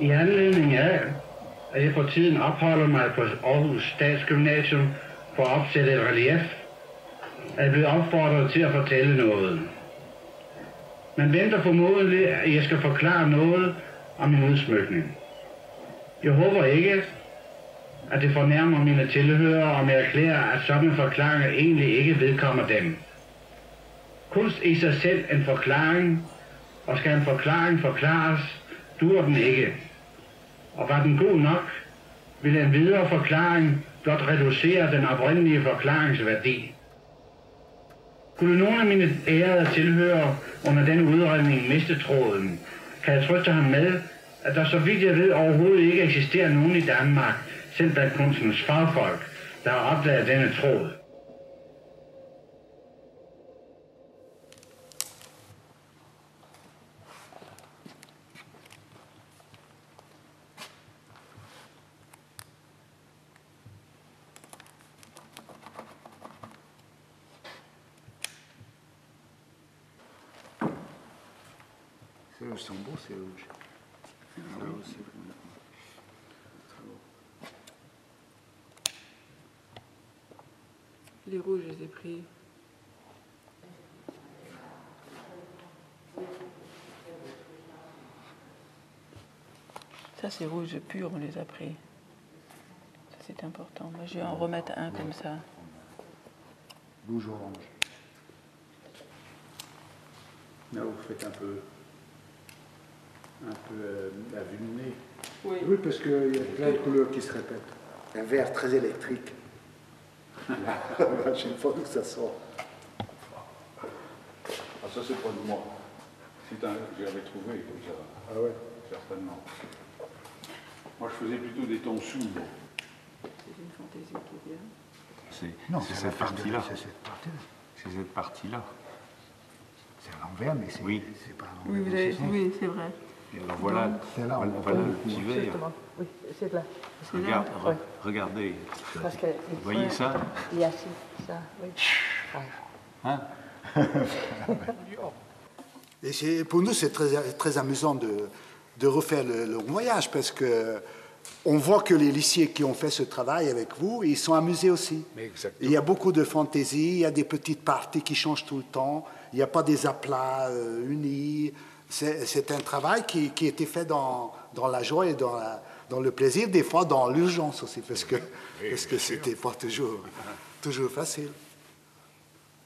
I anledning af, at jeg for tiden opholder mig på Aarhus Statsgymnasium for at opsætte et relief, er jeg blevet opfordret til at fortælle noget. Man venter formodentlig, at jeg skal forklare noget om min udsmykning. Jeg håber ikke, at det fornærmer mine tilhørere, om jeg erklærer, at sådanne forklaringer egentlig ikke vedkommer dem. Kunst i sig selv en forklaring, og skal en forklaring forklares, duer den ikke. Og var den god nok, ville en videre forklaring blot reducere den oprindelige forklaringsværdi. Skulle nogen af mine ærede tilhørere under den udredning miste tråden, kan jeg trøste ham med, at der så vidt jeg ved overhovedet ikke eksisterer nogen i Danmark, selv blandt kunstens fagfolk, der har opdaget denne tråd. Ils sont beaux, ces rouges. Là aussi. Les rouges, je les ai pris. Ça, c'est rouge pur, on les a pris. Ça, c'est important. Moi, je vais en remettre un comme ça. Rouge orange. Là, vous faites un peu la vue de nez. Oui. Oui, parce qu'il y a plein de couleurs qui se répètent. Un vert très électrique. La prochaine fois que ça sort. Ah, ça, c'est pas de moi. J'avais trouvé comme ça. Ah ouais? Certainement. Moi, je faisais plutôt des tons sombres. C'est une fantaisie qui vient. C'est cette partie-là. C'est cette partie-là. C'est cette partie-là. C'est à l'envers, mais c'est Oui. pas à Oui, l'envers. oui, c'est vrai. Et alors voilà, C'est là, voilà le petit verre. Justement, oui, c'est là. Regarde, Ouais. regardez. Parce que Vous voyez ça? Il y a ça, oui. Hein? Et pour nous, c'est très amusant de refaire le long voyage parce que on voit que les lycéens qui ont fait ce travail avec vous, ils sont amusés aussi. Mais exactement. Il y a beaucoup de fantaisie, il y a des petites parties qui changent tout le temps, il n'y a pas des aplats unis. C'est un travail qui était fait dans la joie et dans le plaisir, des fois dans l'urgence aussi, parce que c'était pas toujours facile.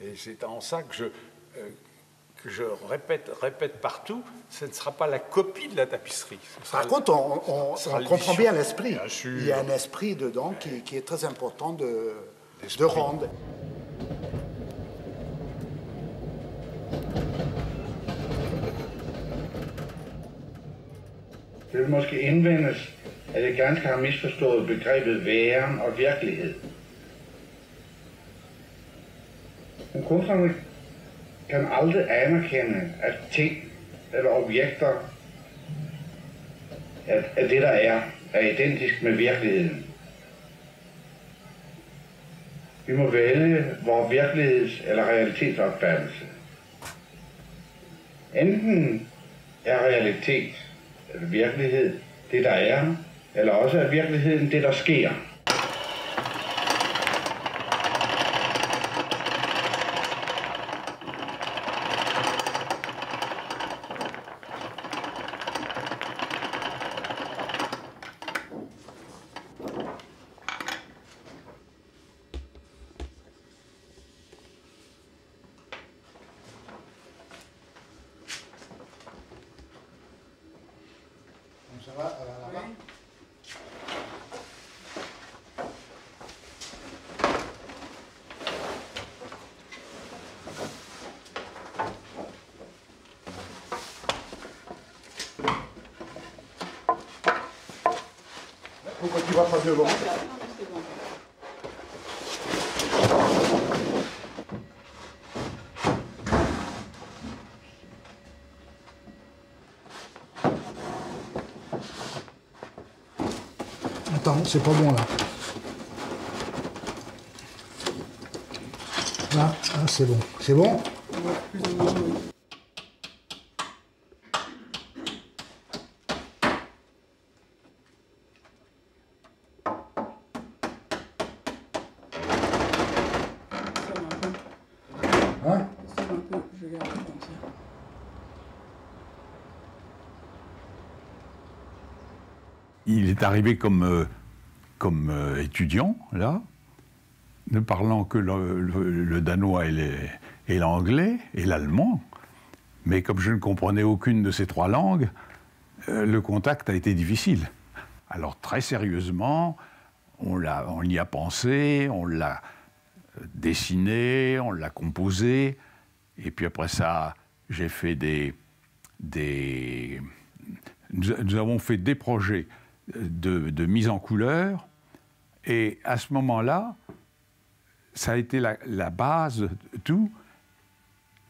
Et c'est en ça que je répète partout, ce ne sera pas la copie de la tapisserie. Par contre, on comprend bien l'esprit. Bien sûr. Il y a un esprit dedans qui est très important de rendre. Det vil måske indvendes, at jeg ganske har misforstået begrebet væren og virkelighed. Men kunstnerne kan aldrig anerkende, at ting eller objekter, at det der er identisk med virkeligheden. Vi må vælge vores virkeligheds- eller realitetsopfattelse. Enten er realitet eller virkelighed det, der er, eller også er virkeligheden det, der sker. Ça va, là-bas. Pourquoi tu vas pas devant? Attends, c'est pas bon là. Là, c'est bon. C'est bon? il est arrivé comme étudiant, là, ne parlant que le danois et l'anglais et l'allemand. Mais comme je ne comprenais aucune de ces trois langues, le contact a été difficile. Alors très sérieusement, on y a pensé, on l'a dessiné, on l'a composé, et puis après ça, j'ai fait nous avons fait des projets de mise en couleur, et à ce moment-là, ça a été la base de tout.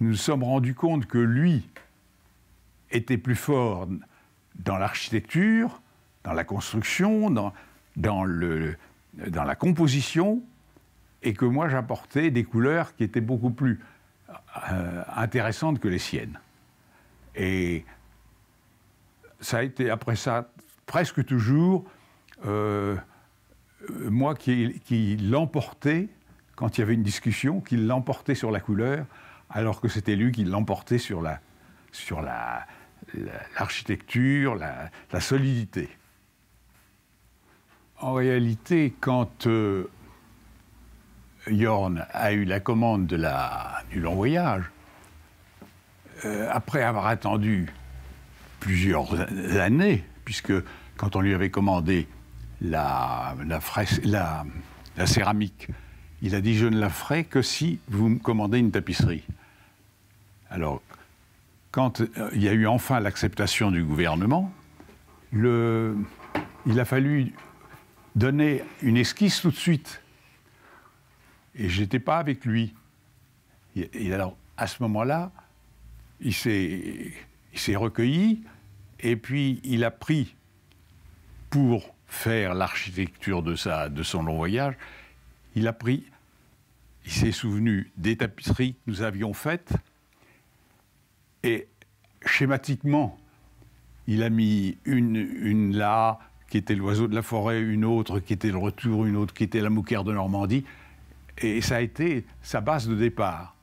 Nous nous sommes rendus compte que lui était plus fort dans l'architecture, dans la construction, dans la composition, et que moi j'apportais des couleurs qui étaient beaucoup plus intéressantes que les siennes. Et ça a été après ça, presque toujours, moi qui l'emportais, quand il y avait une discussion, qui l'emportait sur la couleur, alors que c'était lui qui l'emportait sur l'architecture, la solidité. En réalité, quand Jorn a eu la commande du long voyage, après avoir attendu plusieurs années, puisque quand on lui avait commandé la céramique, il a dit « je ne la ferai que si vous me commandez une tapisserie ». Alors, quand il y a eu enfin l'acceptation du gouvernement, il a fallu donner une esquisse tout de suite. Et je n'étais pas avec lui. Et alors, à ce moment-là, il s'est recueilli, et puis il a pris, pour faire l'architecture de son long voyage, il s'est souvenu des tapisseries que nous avions faites, et schématiquement, il a mis une là, qui était l'oiseau de la forêt, une autre qui était le retour, une autre qui était la mouquère de Normandie, et ça a été sa base de départ.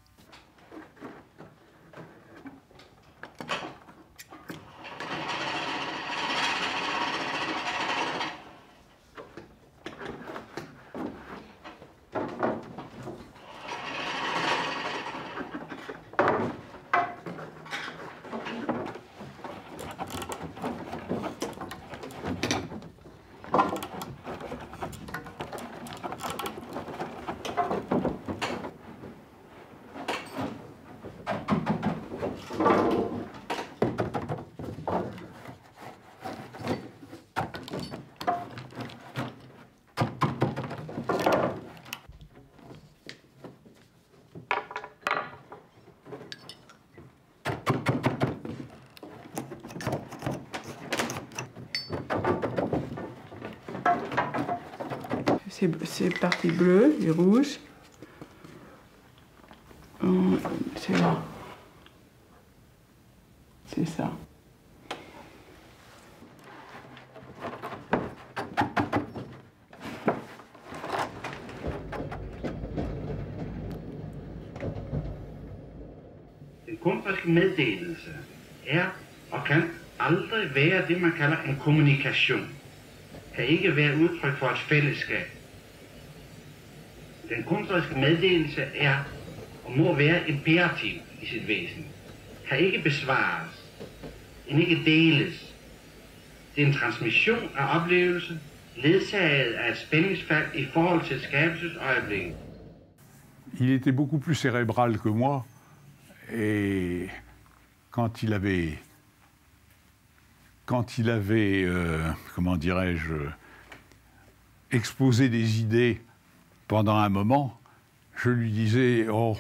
Ces parties bleues et rouges, c'est là. C'est ça. Den kunstneriske meddelelse og kan aldrig være det, man kalder en kommunikation. Kan ikke være udtryk for et fællesskab. Den kunstneriske meddelelse og må være imperativ i sit væsen. Kan ikke besvares. Den ikke deles. Det er en transmission af oplevelse, ledsaget af et spændingsfald i forhold til skabelsesøjeblikket. Il était beaucoup plus cérébral que moi, et quand il avait comment dirais-je, exposé des idées pendant un moment, je lui disais « Oh,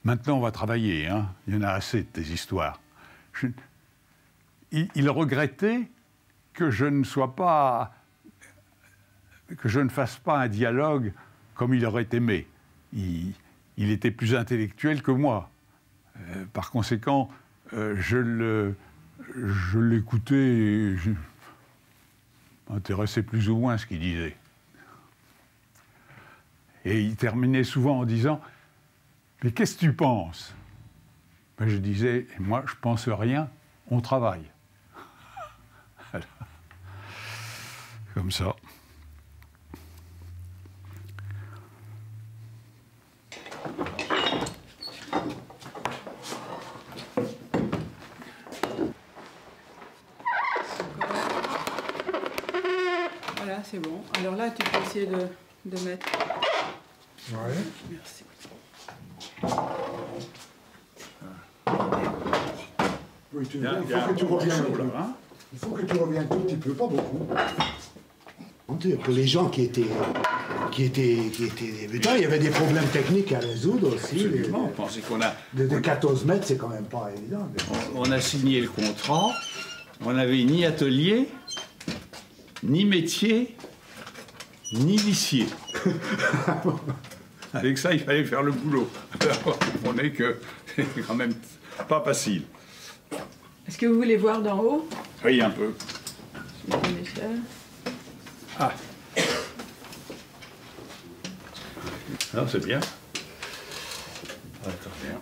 maintenant on va travailler, hein. Il y en a assez de tes histoires. » Il regrettait que je ne fasse pas un dialogue comme il aurait aimé. Il était plus intellectuel que moi. Par conséquent, je l'écoutais et je m'intéressais plus ou moins à ce qu'il disait. Et il terminait souvent en disant « Mais qu'est-ce que tu penses ?» Ben, je disais « Moi, je pense rien, on travaille. » comme ça. Voilà, c'est bon. Alors là, tu peux essayer de mettre... Ouais. Merci. Oui, Il y a un tu bon reviennes. morceau, là, hein. Il faut que tu reviennes tout petit peu, pas beaucoup. Pour les gens qui étaient débutants, il y avait des problèmes techniques à résoudre aussi. Absolument, on pensait qu'on a... De 14 mètres, c'est quand même pas évident. On a signé le contrat, on n'avait ni atelier, ni métier, ni lissier. Avec ça, il fallait faire le boulot. Alors, vous comprenez que c'est quand même pas facile. Est-ce que vous voulez voir d'en haut? Oui, un peu. Sur l'échelle. Ah. Non, c'est bien. Attends, bien.